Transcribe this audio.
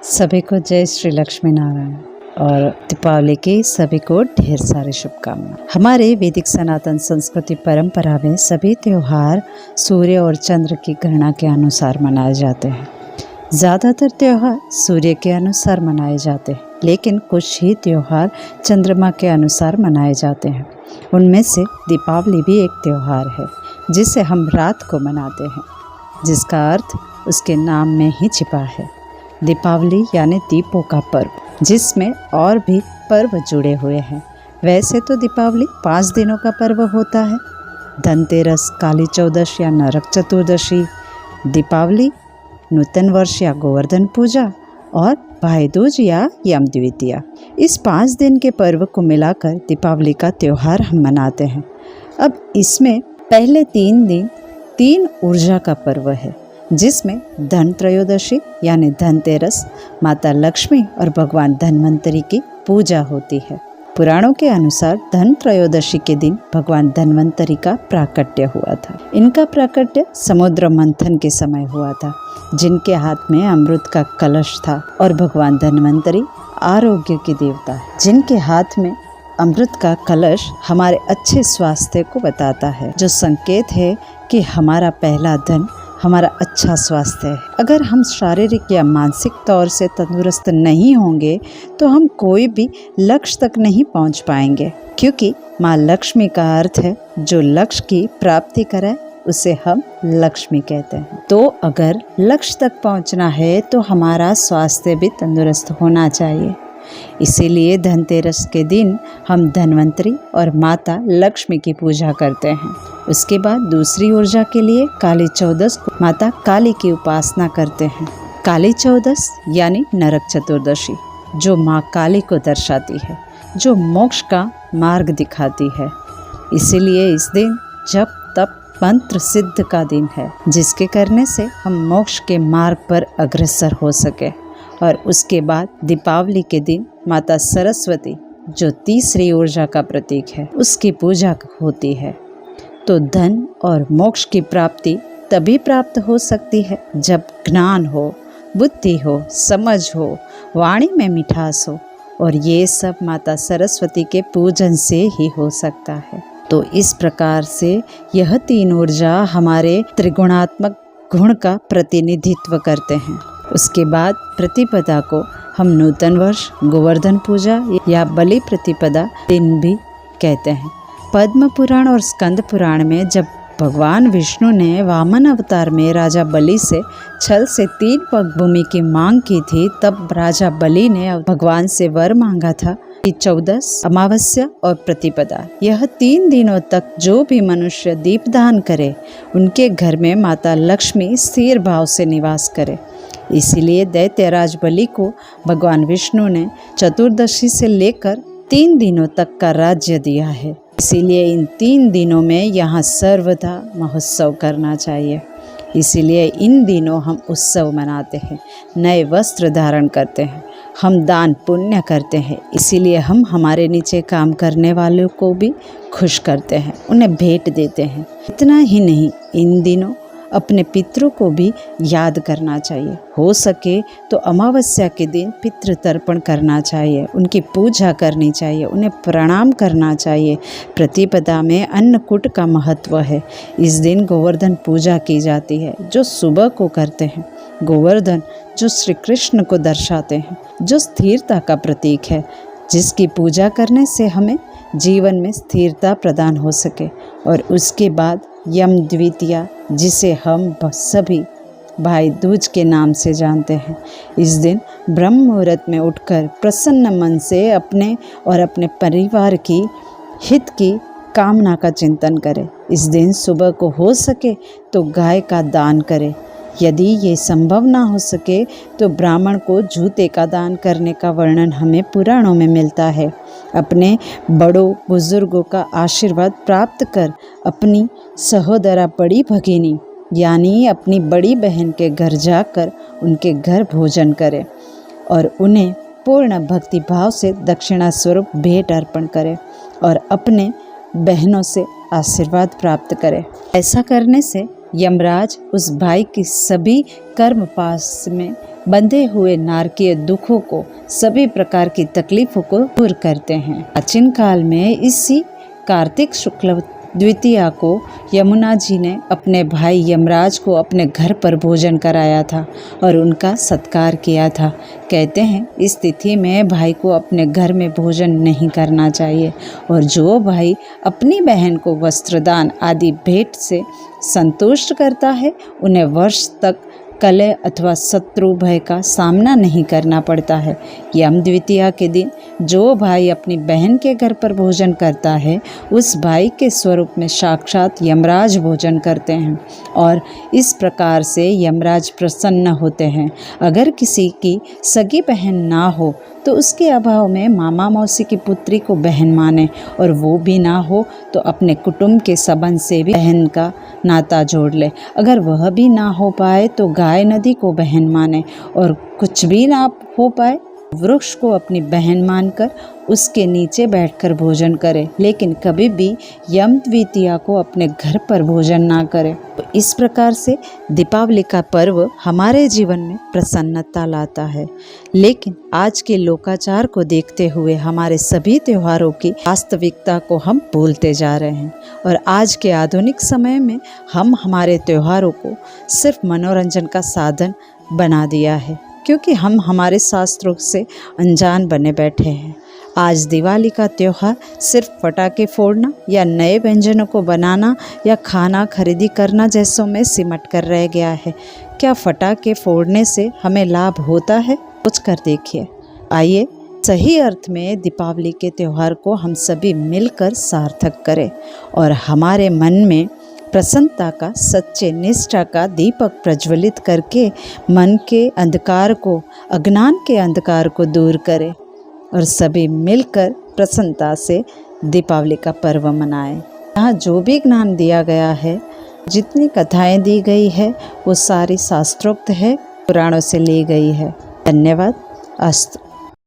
सभी को जय श्री लक्ष्मी नारायण और दीपावली की सभी को ढेर सारी शुभकामनाएं। हमारे वैदिक सनातन संस्कृति परंपरा में सभी त्योहार सूर्य और चंद्र की गणना के अनुसार मनाए जाते हैं। ज़्यादातर त्योहार सूर्य के अनुसार मनाए जाते हैं, लेकिन कुछ ही त्योहार चंद्रमा के अनुसार मनाए जाते हैं। उनमें से दीपावली भी एक त्योहार है जिसे हम रात को मनाते हैं, जिसका अर्थ उसके नाम में ही छिपा है। दीपावली यानी दीपों का पर्व, जिसमें और भी पर्व जुड़े हुए हैं। वैसे तो दीपावली 5 दिनों का पर्व होता है। धनतेरस, काली चौदश या नरक चतुर्दशी, दीपावली, नूतन वर्ष या गोवर्धन पूजा और भाई दूज या यम द्वितीया। इस 5 दिन के पर्व को मिलाकर दीपावली का त्यौहार हम मनाते हैं। अब इसमें पहले 3 दिन 3 ऊर्जा का पर्व है, जिसमें धन त्रयोदशी यानी धनतेरस, माता लक्ष्मी और भगवान धन्वंतरी की पूजा होती है। पुराणों के अनुसार धन त्रयोदशी के दिन भगवान धन्वंतरी का प्राकट्य हुआ था। इनका प्राकट्य समुद्र मंथन के समय हुआ था, जिनके हाथ में अमृत का कलश था, और भगवान धन्वंतरी आरोग्य के देवता है। जिनके हाथ में अमृत का कलश हमारे अच्छे स्वास्थ्य को बताता है, जो संकेत है कि हमारा पहला धन हमारा अच्छा स्वास्थ्य है। अगर हम शारीरिक या मानसिक तौर से तंदुरुस्त नहीं होंगे तो हम कोई भी लक्ष्य तक नहीं पहुंच पाएंगे, क्योंकि माँ लक्ष्मी का अर्थ है जो लक्ष्य की प्राप्ति करे उसे हम लक्ष्मी कहते हैं। तो अगर लक्ष्य तक पहुंचना है तो हमारा स्वास्थ्य भी तंदुरुस्त होना चाहिए। इसीलिए धनतेरस के दिन हम धन्वंतरी और माता लक्ष्मी की पूजा करते हैं। उसके बाद दूसरी ऊर्जा के लिए काली चौदस को माता काली की उपासना करते हैं। काली चौदस यानी नरक चतुर्दशी, जो माँ काली को दर्शाती है, जो मोक्ष का मार्ग दिखाती है। इसीलिए इस दिन जप तप मंत्र सिद्ध का दिन है, जिसके करने से हम मोक्ष के मार्ग पर अग्रसर हो सके। और उसके बाद दीपावली के दिन माता सरस्वती, जो तीसरी ऊर्जा का प्रतीक है, उसकी पूजा होती है। तो धन और मोक्ष की प्राप्ति तभी प्राप्त हो सकती है जब ज्ञान हो, बुद्धि हो, समझ हो, वाणी में मिठास हो, और ये सब माता सरस्वती के पूजन से ही हो सकता है। तो इस प्रकार से यह 3 ऊर्जा हमारे त्रिगुणात्मक गुण का प्रतिनिधित्व करते हैं। उसके बाद प्रतिपदा को हम नूतन वर्ष, गोवर्धन पूजा या बलि प्रतिपदा दिन भी कहते हैं। पद्म पुराण और स्कंद पुराण में जब भगवान विष्णु ने वामन अवतार में राजा बलि से छल से 3 पग भूमि की मांग की थी, तब राजा बलि ने भगवान से वर मांगा था कि 14 अमावस्या और प्रतिपदा, यह 3 दिनों तक जो भी मनुष्य दीपदान करे, उनके घर में माता लक्ष्मी स्थिर भाव से निवास करे। इसीलिए दैत्यराज बलि को भगवान विष्णु ने चतुर्दशी से लेकर 3 दिनों तक का राज्य दिया है। इसीलिए इन 3 दिनों में यहाँ सर्वदा महोत्सव करना चाहिए। इसीलिए इन दिनों हम उत्सव मनाते हैं, नए वस्त्र धारण करते हैं, हम दान पुण्य करते हैं। इसीलिए हम हमारे नीचे काम करने वालों को भी खुश करते हैं, उन्हें भेंट देते हैं। इतना ही नहीं, इन दिनों अपने पितरों को भी याद करना चाहिए। हो सके तो अमावस्या के दिन पितृ तर्पण करना चाहिए, उनकी पूजा करनी चाहिए, उन्हें प्रणाम करना चाहिए। प्रतिपदा में अन्नकूट का महत्व है। इस दिन गोवर्धन पूजा की जाती है, जो सुबह को करते हैं। गोवर्धन जो श्री कृष्ण को दर्शाते हैं, जो स्थिरता का प्रतीक है, जिसकी पूजा करने से हमें जीवन में स्थिरता प्रदान हो सके। और उसके बाद यम द्वितीया, जिसे हम सभी भाई दूज के नाम से जानते हैं। इस दिन ब्रह्म मुहूर्त में उठकर प्रसन्न मन से अपने और अपने परिवार की हित की कामना का चिंतन करें। इस दिन सुबह को हो सके तो गाय का दान करें। यदि ये संभव ना हो सके तो ब्राह्मण को जूते का दान करने का वर्णन हमें पुराणों में मिलता है। अपने बड़ों बुजुर्गों का आशीर्वाद प्राप्त कर अपनी सहोदरा बड़ी भगिनी यानी अपनी बड़ी बहन के घर जाकर उनके घर भोजन करें और उन्हें पूर्ण भक्ति भाव से दक्षिणा स्वरूप भेंट अर्पण करें और अपने बहनों से आशीर्वाद प्राप्त करें। ऐसा करने से यमराज उस भाई की सभी कर्म पास में बंधे हुए नारकीय दुखों को, सभी प्रकार की तकलीफों को दूर करते हैं। प्राचीन काल में इसी कार्तिक शुक्ल द्वितीया को यमुना जी ने अपने भाई यमराज को अपने घर पर भोजन कराया था और उनका सत्कार किया था। कहते हैं इस तिथि में भाई को अपने घर में भोजन नहीं करना चाहिए और जो भाई अपनी बहन को वस्त्रदान आदि भेंट से संतुष्ट करता है उन्हें वर्ष तक कलह अथवा शत्रु भय का सामना नहीं करना पड़ता है। यम द्वितीया के दिन जो भाई अपनी बहन के घर पर भोजन करता है उस भाई के स्वरूप में साक्षात यमराज भोजन करते हैं और इस प्रकार से यमराज प्रसन्न होते हैं। अगर किसी की सगी बहन ना हो तो उसके अभाव में मामा मौसी की पुत्री को बहन माने और वो भी ना हो तो अपने कुटुंब के संबंध से भी बहन का नाता जोड़ ले। अगर वह भी ना हो पाए तो गाय नदी को बहन माने और कुछ भी ना हो पाए वृक्ष को अपनी बहन मानकर उसके नीचे बैठकर भोजन करे, लेकिन कभी भी यम द्वितीया को अपने घर पर भोजन ना करे। तो इस प्रकार से दीपावली का पर्व हमारे जीवन में प्रसन्नता लाता है। लेकिन आज के लोकाचार को देखते हुए हमारे सभी त्योहारों की वास्तविकता को हम भूलते जा रहे हैं और आज के आधुनिक समय में हम हमारे त्योहारों को सिर्फ मनोरंजन का साधन बना दिया है, क्योंकि हम हमारे शास्त्रों से अनजान बने बैठे हैं। आज दिवाली का त्यौहार सिर्फ पटाखे फोड़ना या नए व्यंजनों को बनाना या खाना खरीदी करना जैसों में सिमट कर रह गया है। क्या पटाखे फोड़ने से हमें लाभ होता है? सोच कर देखिए। आइए सही अर्थ में दीपावली के त्यौहार को हम सभी मिलकर सार्थक करें और हमारे मन में प्रसन्नता का, सच्चे निष्ठा का दीपक प्रज्वलित करके मन के अंधकार को, अज्ञान के अंधकार को दूर करें और सभी मिलकर प्रसन्नता से दीपावली का पर्व मनाएं। यहाँ जो भी ज्ञान दिया गया है, जितनी कथाएं दी गई है वो सारी शास्त्रोक्त है, पुराणों से ली गई है। धन्यवाद। अस्तु।